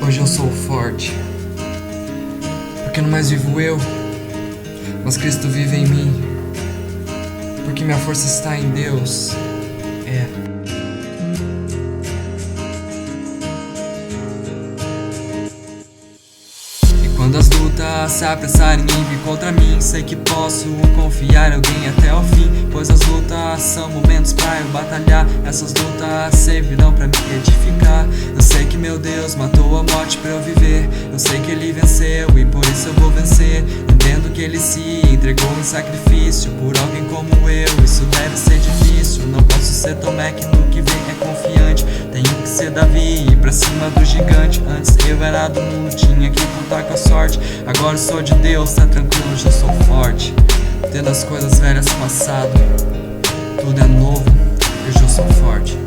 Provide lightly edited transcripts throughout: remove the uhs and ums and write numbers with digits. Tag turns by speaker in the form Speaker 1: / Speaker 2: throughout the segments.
Speaker 1: Hoje eu sou forte, porque não mais vivo eu, mas Cristo vive em mim. Porque minha força está em Deus. Quando as lutas se apressarem em vir contra mim, sei que posso confiar em alguém até o fim. Pois as lutas são momentos pra eu batalhar. Essas lutas servirão pra me edificar. Eu sei que meu Deus matou a morte pra eu viver. Eu sei que Ele venceu e por isso eu vou vencer. Entendo que Ele se entregou em sacrifício por alguém como eu. Isso deve ser difícil. Não posso ser Tomé que no que vem é confiante. Tenho que ser Davi e ir pra cima do gigante. Antes eu era do mundo, tinha que contar com a sorte. Agora eu sou de Deus, tá tranquilo, já sou forte. Tendo as coisas velhas passado, tudo é novo, eu já sou forte.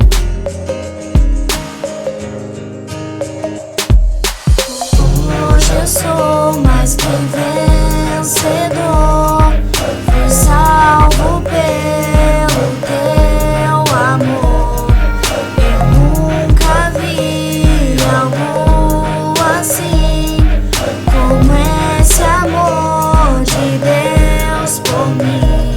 Speaker 2: Hoje eu sou mais que vencedor. Fui salvo pelo teu amor. Eu nunca vi algo assim, como esse amor de Deus por mim.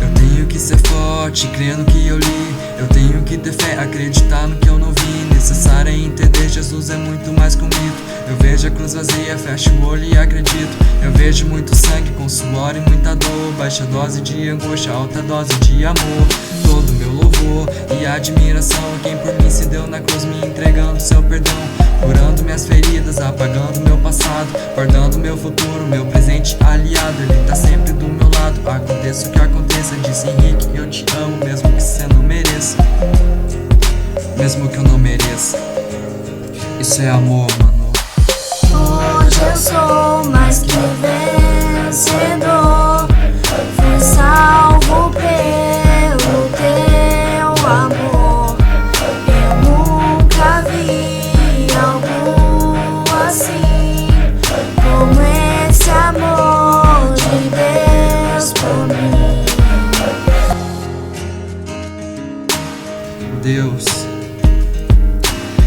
Speaker 1: Eu tenho que ser forte, crendo no que eu li. Eu tenho que ter fé, acreditar no que eu não vi. Necessário é entender, Jesus é muito mais que um mito. Eu vejo a cruz vazia, fecho o olho e acredito. Eu vejo muito sangue com suor e muita dor. Baixa dose de angústia, alta dose de amor. Todo meu louvor e admiração a quem por mim se deu na cruz, me entregando seu perdão, curando minhas feridas, apagando meu passado, guardando meu futuro, meu presente aliado. Ele tá sempre do meu lado, aconteça o que aconteça. Disse Henrique, eu te amo mesmo que cê não mereça. Mesmo que eu não mereça. Isso é amor, mano.
Speaker 2: Hoje eu sou mais que vencedor. Fui salvo pelo teu amor. Eu nunca vi algo assim, como esse amor de Deus por mim.
Speaker 1: Deus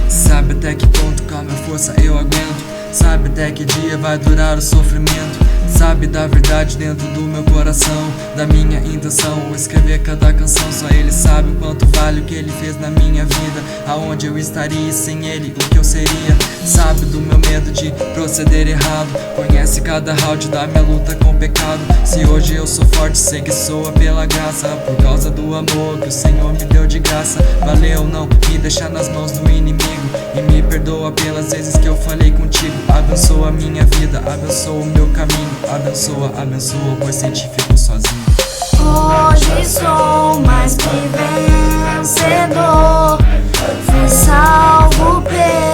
Speaker 1: sabe até que ponto com a minha força eu aguento. Sabe até que dia vai durar o sofrimento. Sabe da verdade dentro do meu coração, da minha intenção, vou escrever cada canção. Só Ele sabe o quanto vale o que Ele fez na minha vida. Aonde eu estaria sem Ele, o que eu seria. Sabe do meu medo de proceder errado. Conhece cada round da minha luta com o pecado. Se hoje eu sou forte, sei que soa pela graça, por causa do amor que o Senhor me deu de graça. Valeu não me deixar nas mãos do inimigo, e me perdoa pelas vezes que eu falei contigo. Abençoa a minha vida, abençoa o meu caminho. Abençoa, abençoa, pois sem ti fico sozinho.
Speaker 2: Hoje sou mais que vencedor. Fui salvo pelo